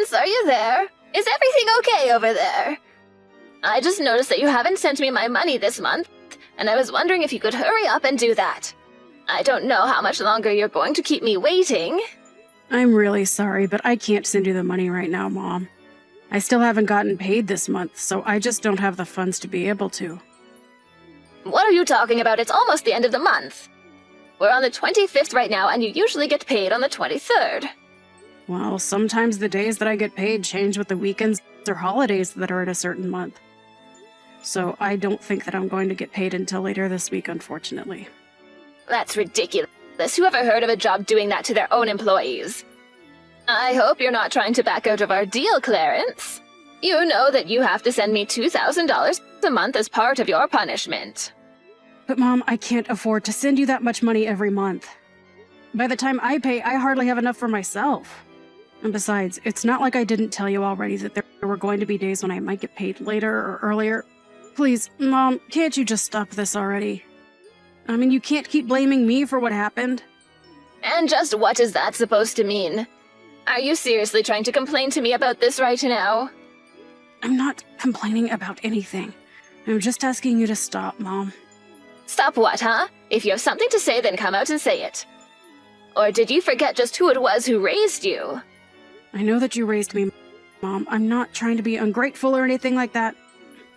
Clarence, are you there? Is everything okay over there? I just noticed that you haven't sent me my money this month, and I was wondering if you could hurry up and do that. I don't know how much longer you're going to keep me waiting. I'm really sorry, but I can't send you the money right now, Mom. I still haven't gotten paid this month, so I just don't have the funds to be able to. What are you talking about? It's almost the end of the month. We're on the 25th right now, and you usually get paid on the 23rd. Well, sometimes the days that I get paid change with the weekends or holidays that are in a certain month. So I don't think that I'm going to get paid until later this week, unfortunately. That's ridiculous. Who ever heard of a job doing that to their own employees? I hope you're not trying to back out of our deal, Clarence. You know that you have to send me $2,000 a month as part of your punishment. But Mom, I can't afford to send you that much money every month. By the time I pay, I hardly have enough for myself. And besides, it's not like I didn't tell you already that there were going to be days when I might get paid later or earlier. Please, Mom, can't you just stop this already? I mean, you can't keep blaming me for what happened. And just what is that supposed to mean? Are you seriously trying to complain to me about this right now? I'm not complaining about anything. I'm just asking you to stop, Mom. Stop what, huh? If you have something to say, then come out and say it. Or did you forget just who it was who raised you? I know that you raised me, Mom. I'm not trying to be ungrateful or anything like that.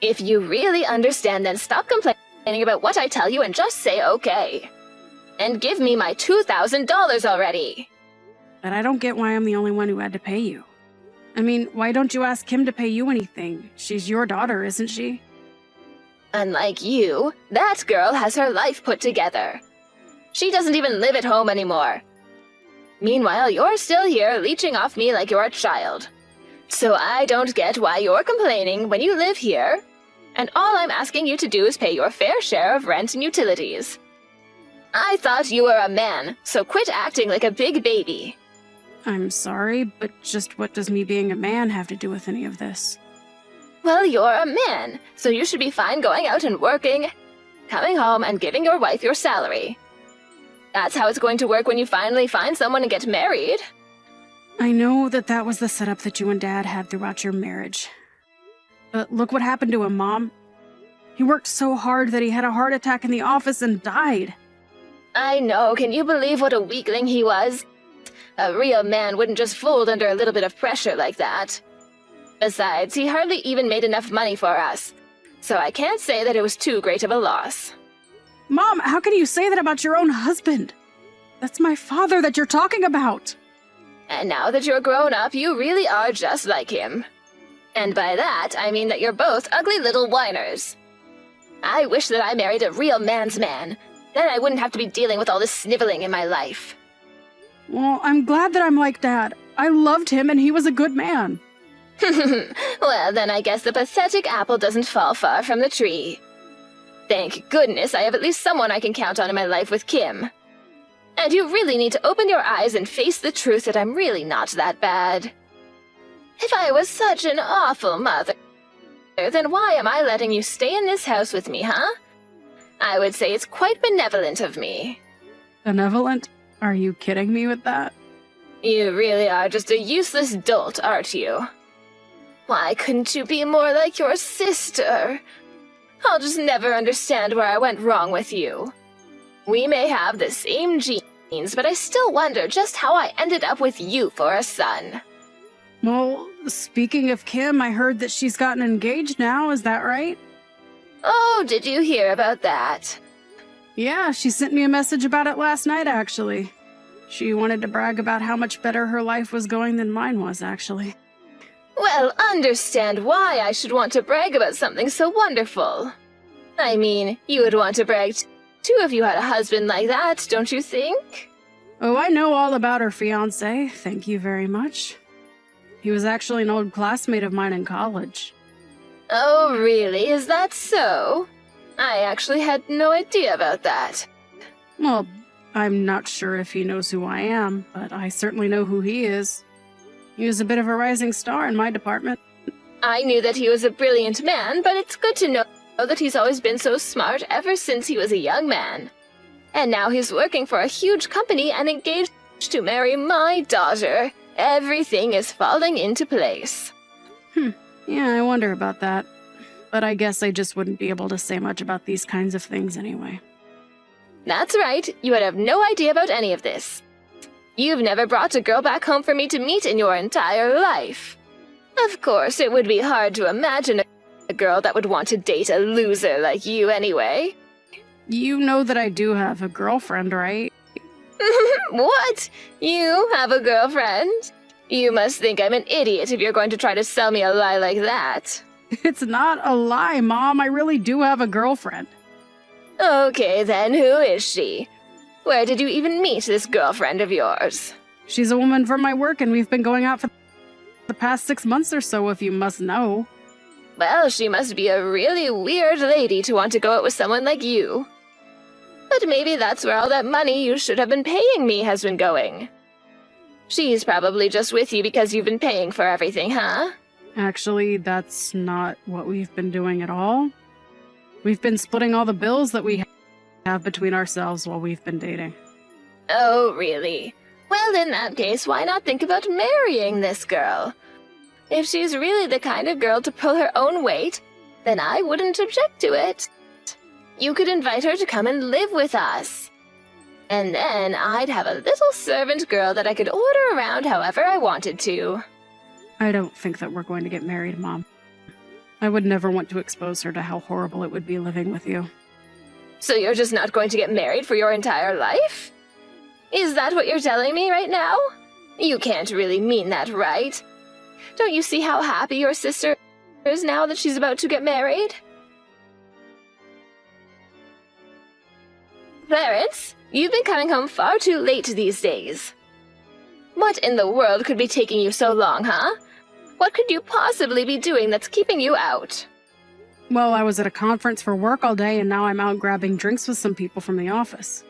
If you really understand, then stop complaining about what I tell you and just say okay. And give me my $2,000 already. But I don't get why I'm the only one who had to pay you. I mean, why don't you ask him to pay you anything? She's your daughter, isn't she? Unlike you, that girl has her life put together. She doesn't even live at home anymore. Meanwhile, you're still here leeching off me like you're a child. So I don't get why you're complaining when you live here, and all I'm asking you to do is pay your fair share of rent and utilities. I thought you were a man, so quit acting like a big baby. I'm sorry, but just what does me being a man have to do with any of this? Well, you're a man, so you should be fine going out and working, coming home and giving your wife your salary. That's how it's going to work when you finally find someone and get married. I know that that was the setup that you and Dad had throughout your marriage. But look what happened to him, Mom. He worked so hard that he had a heart attack in the office and died. I know, can you believe what a weakling he was? A real man wouldn't just fold under a little bit of pressure like that. Besides, he hardly even made enough money for us, so I can't say that it was too great of a loss. Mom, how can you say that about your own husband? That's my father that you're talking about. And now that you're grown up, you really are just like him. And by that, I mean that you're both ugly little whiners. I wish that I married a real man's man. Then I wouldn't have to be dealing with all this sniveling in my life. Well, I'm glad that I'm like Dad. I loved him and he was a good man. Well, then I guess the pathetic apple doesn't fall far from the tree. Thank goodness I have at least someone I can count on in my life with Kim. And you really need to open your eyes and face the truth that I'm really not that bad. If I was such an awful mother, then why am I letting you stay in this house with me, huh? I would say it's quite benevolent of me. Benevolent? Are you kidding me with that? You really are just a useless dolt, aren't you? Why couldn't you be more like your sister? I'll just never understand where I went wrong with you. We may have the same genes, but I still wonder just how I ended up with you for a son. Well, speaking of Kim, I heard that she's gotten engaged now, is that right? Oh, did you hear about that? Yeah, she sent me a message about it last night, actually. She wanted to brag about how much better her life was going than mine was, actually. Well, understand why I should want to brag about something so wonderful. I mean, you would want to brag too if you had a husband like that, don't you think? Oh, I know all about her fiancé, thank you very much. He was actually an old classmate of mine in college. Oh, really? Is that so? I actually had no idea about that. Well, I'm not sure if he knows who I am, but I certainly know who he is. He was a bit of a rising star in my department. I knew that he was a brilliant man, but it's good to know that he's always been so smart ever since he was a young man. And now he's working for a huge company and engaged to marry my daughter. Everything is falling into place. Yeah, I wonder about that. But I guess I just wouldn't be able to say much about these kinds of things anyway. That's right, you would have no idea about any of this. You've never brought a girl back home for me to meet in your entire life. Of course, it would be hard to imagine a girl that would want to date a loser like you anyway. You know that I do have a girlfriend, right? What? You have a girlfriend? You must think I'm an idiot if you're going to try to sell me a lie like that. It's not a lie, Mom. I really do have a girlfriend. Okay, then who is she? Where did you even meet this girlfriend of yours? She's a woman from my work, and we've been going out for the past 6 months or so, if you must know. Well, she must be a really weird lady to want to go out with someone like you. But maybe that's where all that money you should have been paying me has been going. She's probably just with you because you've been paying for everything, huh? Actually, that's not what we've been doing at all. We've been splitting all the bills that we have between ourselves while we've been dating. Oh, really? Well, in that case, why not think about marrying this girl? If she's really the kind of girl to pull her own weight, then I wouldn't object to it. You could invite her to come and live with us. And then I'd have a little servant girl that I could order around however I wanted to. I don't think that we're going to get married, Mom. I would never want to expose her to how horrible it would be living with you. So you're just not going to get married for your entire life? Is that what you're telling me right now? You can't really mean that, right? Don't you see how happy your sister is now that she's about to get married? Clarence, you've been coming home far too late these days. What in the world could be taking you so long, huh? What could you possibly be doing that's keeping you out? Well, I was at a conference for work all day, and now I'm out grabbing drinks with some people from the office.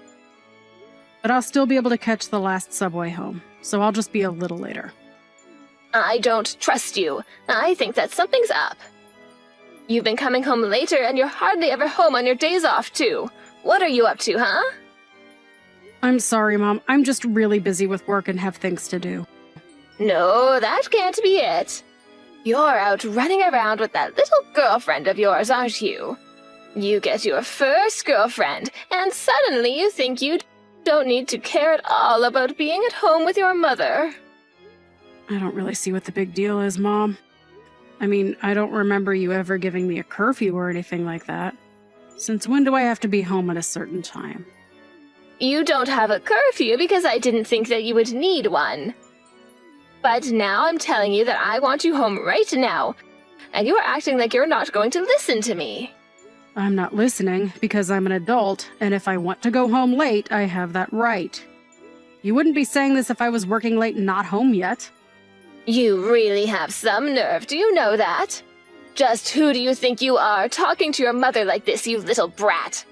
But I'll still be able to catch the last subway home, so I'll just be a little later. I don't trust you. I think that something's up. You've been coming home later, and you're hardly ever home on your days off, too. What are you up to, huh? I'm sorry, Mom. I'm just really busy with work and have things to do. No, that can't be it. You're out running around with that little girlfriend of yours, aren't you? You get your first girlfriend, and suddenly you think you don't need to care at all about being at home with your mother. I don't really see what the big deal is, Mom. I mean, I don't remember you ever giving me a curfew or anything like that. Since when do I have to be home at a certain time? You don't have a curfew because I didn't think that you would need one. But now I'm telling you that I want you home right now, and you're acting like you're not going to listen to me. I'm not listening because I'm an adult, and if I want to go home late, I have that right. You wouldn't be saying this if I was working late and not home yet. You really have some nerve, do you know that? Just who do you think you are, talking to your mother like this, you little brat?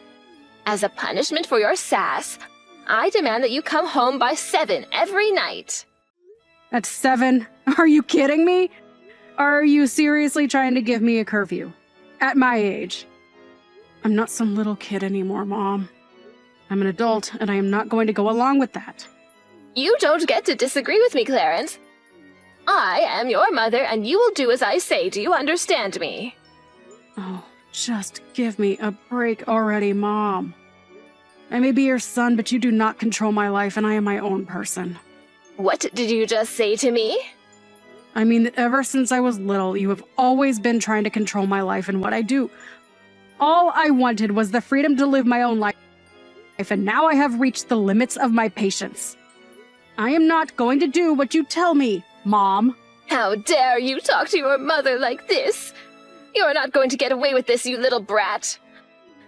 As a punishment for your sass, I demand that you come home by 7 every night. At 7? Are you kidding me? Are you seriously trying to give me a curfew? At my age? I'm not some little kid anymore, Mom. I'm an adult, and I am not going to go along with that. You don't get to disagree with me, Clarence. I am your mother, and you will do as I say. Do you understand me? Oh, just give me a break already, Mom. I may be your son, but you do not control my life, and I am my own person. What did you just say to me? I mean that ever since I was little, you have always been trying to control my life and what I do. All I wanted was the freedom to live my own life, and now I have reached the limits of my patience. I am not going to do what you tell me, Mom. How dare you talk to your mother like this? You're not going to get away with this, you little brat.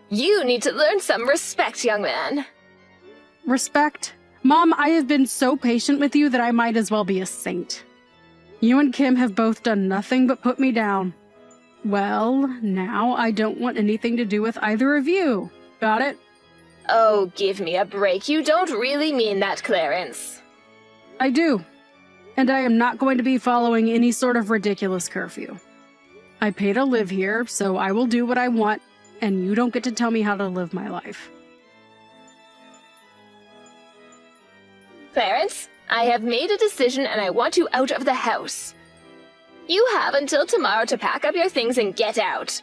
You need to learn some respect, young man. Respect? Mom, I have been so patient with you that I might as well be a saint. You and Kim have both done nothing but put me down. Well, now I don't want anything to do with either of you. Got it? Oh, give me a break. You don't really mean that, Clarence. I do. And I am not going to be following any sort of ridiculous curfew. I pay to live here, so I will do what I want, and you don't get to tell me how to live my life. Clarence, I have made a decision and I want you out of the house. You have until tomorrow to pack up your things and get out.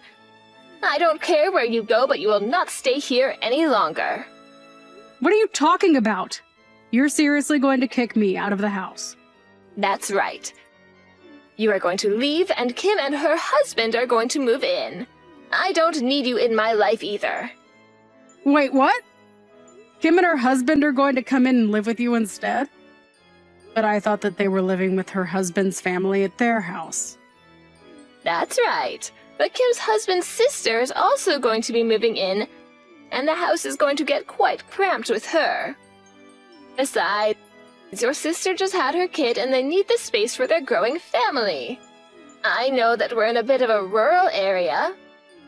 I don't care where you go, but you will not stay here any longer. What are you talking about? You're seriously going to kick me out of the house? That's right. You are going to leave, and Kim and her husband are going to move in. I don't need you in my life either. Wait, what? Kim and her husband are going to come in and live with you instead? But I thought that they were living with her husband's family at their house. That's right. But Kim's husband's sister is also going to be moving in, and the house is going to get quite cramped with her. Besides, your sister just had her kid and they need the space for their growing family. I know that we're in a bit of a rural area,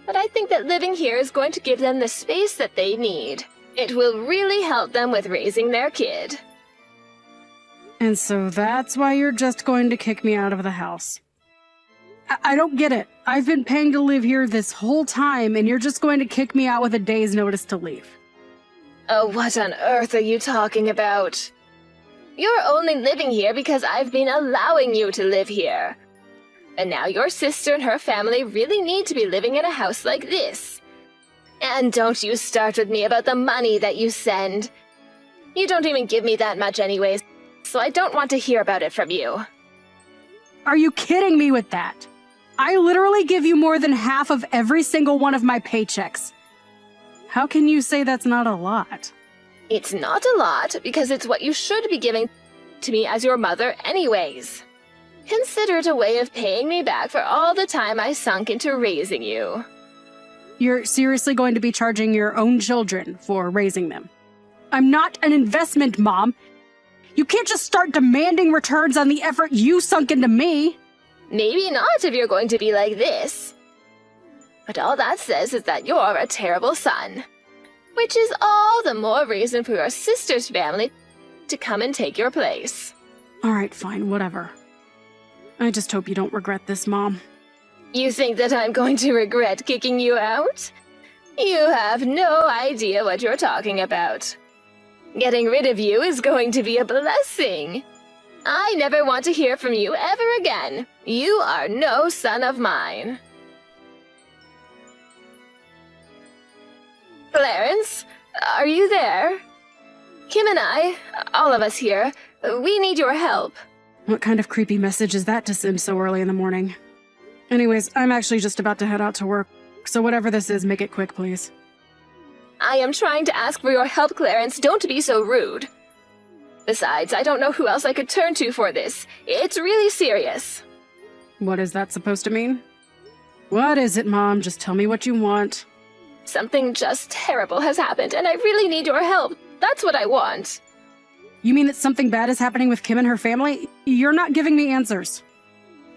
but I think that living here is going to give them the space that they need. It will really help them with raising their kid. And so that's why you're just going to kick me out of the house. I don't get it. I've been paying to live here this whole time, and you're just going to kick me out with a day's notice to leave. Oh, what on earth are you talking about? You're only living here because I've been allowing you to live here. And now your sister and her family really need to be living in a house like this. And don't you start with me about the money that you send. You don't even give me that much anyways, so I don't want to hear about it from you. Are you kidding me with that? I literally give you more than half of every single one of my paychecks. How can you say that's not a lot? It's not a lot because it's what you should be giving to me as your mother anyways. Consider it a way of paying me back for all the time I sunk into raising you. You're seriously going to be charging your own children for raising them? I'm not an investment, Mom. You can't just start demanding returns on the effort you sunk into me. Maybe not if you're going to be like this. But all that says is that you're a terrible son. Which is all the more reason for your sister's family to come and take your place. All right, fine, whatever. I just hope you don't regret this, Mom. You think that I'm going to regret kicking you out? You have no idea what you're talking about. Getting rid of you is going to be a blessing. I never want to hear from you ever again. You are no son of mine. Clarence, are you there? Kim and I, all of us here, we need your help. What kind of creepy message is that to send so early in the morning? Anyways, I'm actually just about to head out to work, so whatever this is, make it quick, please. I am trying to ask for your help, Clarence. Don't be so rude. Besides, I don't know who else I could turn to for this. It's really serious. What is that supposed to mean? What is it, Mom? Just tell me what you want. Something just terrible has happened, and I really need your help. That's what I want. You mean that something bad is happening with Kim and her family? You're not giving me answers.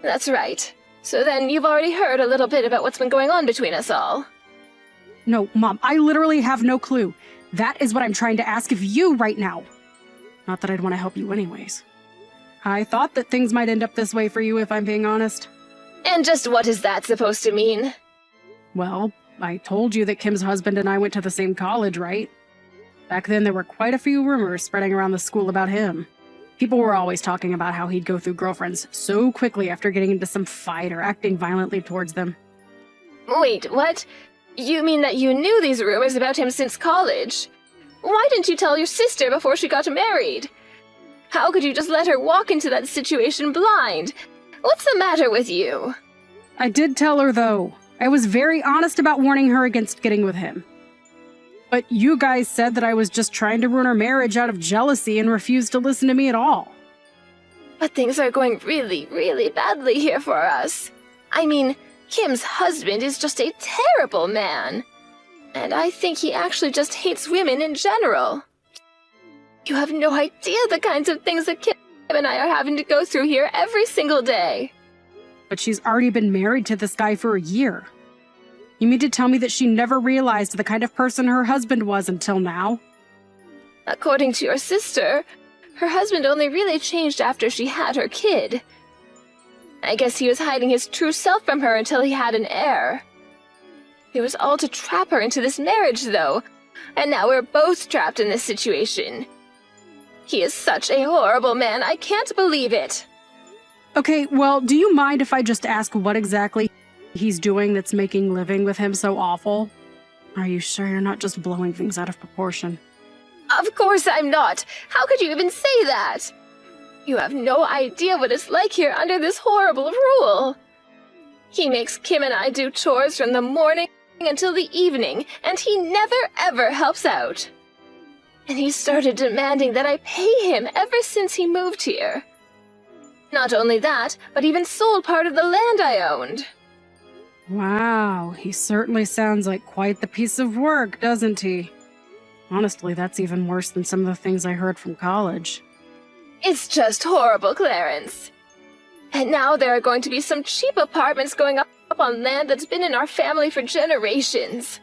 That's right. So then you've already heard a little bit about what's been going on between us all. No, Mom, I literally have no clue. That is what I'm trying to ask of you right now. Not that I'd want to help you anyways. I thought that things might end up this way for you, if I'm being honest. And just what is that supposed to mean? Well, I told you that Kim's husband and I went to the same college, right? Back then, there were quite a few rumors spreading around the school about him. People were always talking about how he'd go through girlfriends so quickly after getting into some fight or acting violently towards them. Wait, what? You mean that you knew these rumors about him since college? Why didn't you tell your sister before she got married? How could you just let her walk into that situation blind? What's the matter with you? I did tell her, though. I was very honest about warning her against getting with him. But you guys said that I was just trying to ruin our marriage out of jealousy and refused to listen to me at all. But things are going really, really badly here for us. I mean, Kim's husband is just a terrible man. And I think he actually just hates women in general. You have no idea the kinds of things that Kim and I are having to go through here every single day. But she's already been married to this guy for a year. You mean to tell me that she never realized the kind of person her husband was until now? According to your sister, her husband only really changed after she had her kid. I guess he was hiding his true self from her until he had an heir. It was all to trap her into this marriage, though, and now we're both trapped in this situation. He is such a horrible man, I can't believe it. Okay, well, do you mind if I just ask what exactly he's doing that's making living with him so awful? Are you sure you're not just blowing things out of proportion? Of course I'm not. How could you even say that? You have no idea what it's like here under this horrible rule. He makes Kim and I do chores from the morning until the evening, and he never ever helps out. And he started demanding that I pay him ever since he moved here. Not only that, but even sold part of the land I owned. Wow, he certainly sounds like quite the piece of work, doesn't he? Honestly, that's even worse than some of the things I heard from college. It's just horrible, Clarence. And now there are going to be some cheap apartments going up on land that's been in our family for generations.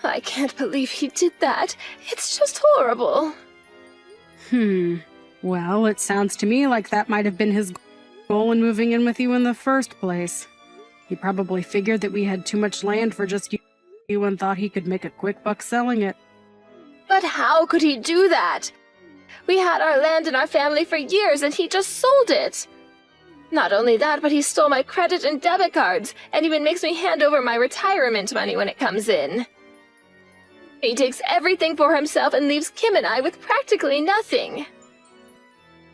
I can't believe he did that. It's just horrible. Well, it sounds to me like that might have been his goal in moving in with you in the first place. He probably figured that we had too much land for just you and thought he could make a quick buck selling it. But how could he do that? We had our land in our family for years and he just sold it. Not only that, but he stole my credit and debit cards and even makes me hand over my retirement money when it comes in. He takes everything for himself and leaves Kim and I with practically nothing.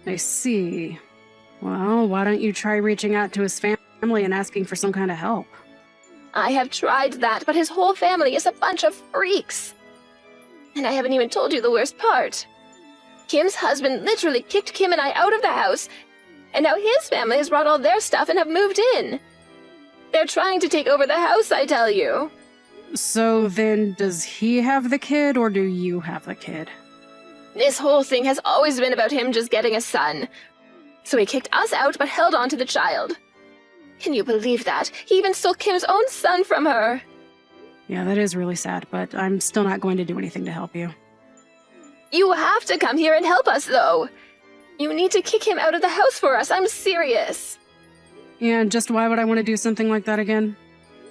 I see. Well, why don't you try reaching out to his family and asking for some kind of help? I have tried that, but his whole family is a bunch of freaks. And I haven't even told you the worst part. Kim's husband literally kicked Kim and I out of the house, and now his family has brought all their stuff and have moved in. They're trying to take over the house, I tell you. So then, does he have the kid, or do you have the kid? This whole thing has always been about him just getting a son. So he kicked us out but held on to the child. Can you believe that? He even stole Kim's own son from her. Yeah, that is really sad, but I'm still not going to do anything to help you. You have to come here and help us, though. You need to kick him out of the house for us, I'm serious. And just why would I want to do something like that again?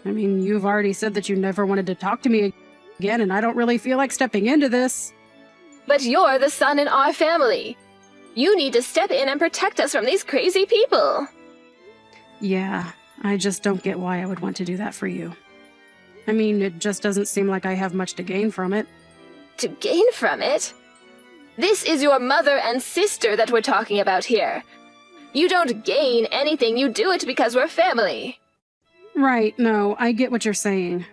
I mean, you've already said that you never wanted to talk to me again, and I don't really feel like stepping into this. But you're the son in our family. You need to step in and protect us from these crazy people. Yeah, I just don't get why I would want to do that for you. I mean, it just doesn't seem like I have much to gain from it. To gain from it? This is your mother and sister that we're talking about here. You don't gain anything, you do it because we're family. Right, no, I get what you're saying.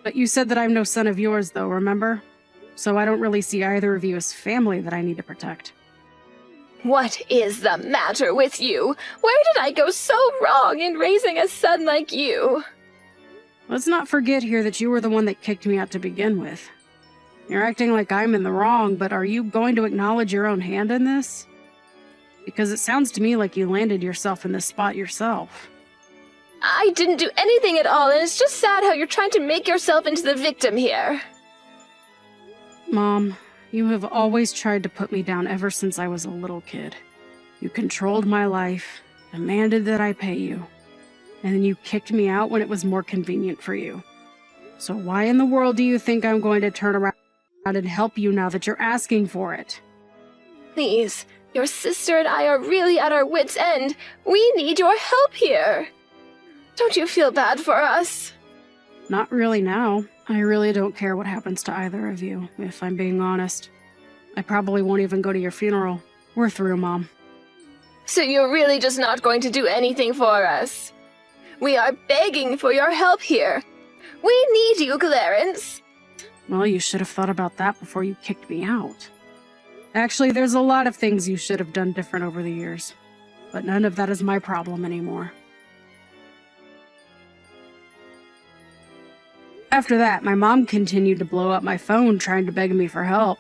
But you said that I'm no son of yours, though, remember? So I don't really see either of you as family that I need to protect. What is the matter with you? Where did I go so wrong in raising a son like you? Let's not forget here that you were the one that kicked me out to begin with. You're acting like I'm in the wrong, but are you going to acknowledge your own hand in this? Because it sounds to me like you landed yourself in this spot yourself. I didn't do anything at all, and it's just sad how you're trying to make yourself into the victim here. Mom, you have always tried to put me down ever since I was a little kid. You controlled my life, demanded that I pay you, and then you kicked me out when it was more convenient for you. So why in the world do you think I'm going to turn around and help you now that you're asking for it? Please, your sister and I are really at our wits' end. We need your help here. Don't you feel bad for us? Not really now. I really don't care what happens to either of you, if I'm being honest. I probably won't even go to your funeral. We're through, Mom. So you're really just not going to do anything for us? We are begging for your help here. We need you, Clarence. Well, you should have thought about that before you kicked me out. Actually, there's a lot of things you should have done different over the years, but none of that is my problem anymore. After that, my mom continued to blow up my phone trying to beg me for help.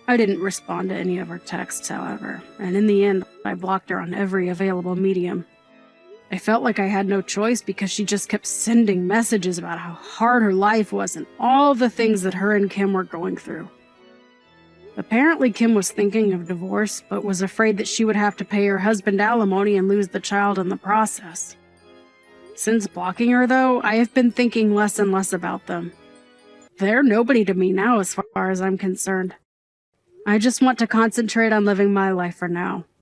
I didn't respond to any of her texts, however, and in the end, I blocked her on every available medium. I felt like I had no choice because she just kept sending messages about how hard her life was and all the things that her and Kim were going through. Apparently, Kim was thinking of divorce, but was afraid that she would have to pay her husband alimony and lose the child in the process. Since blocking her, though, I have been thinking less and less about them. They're nobody to me now as far as I'm concerned. I just want to concentrate on living my life for now.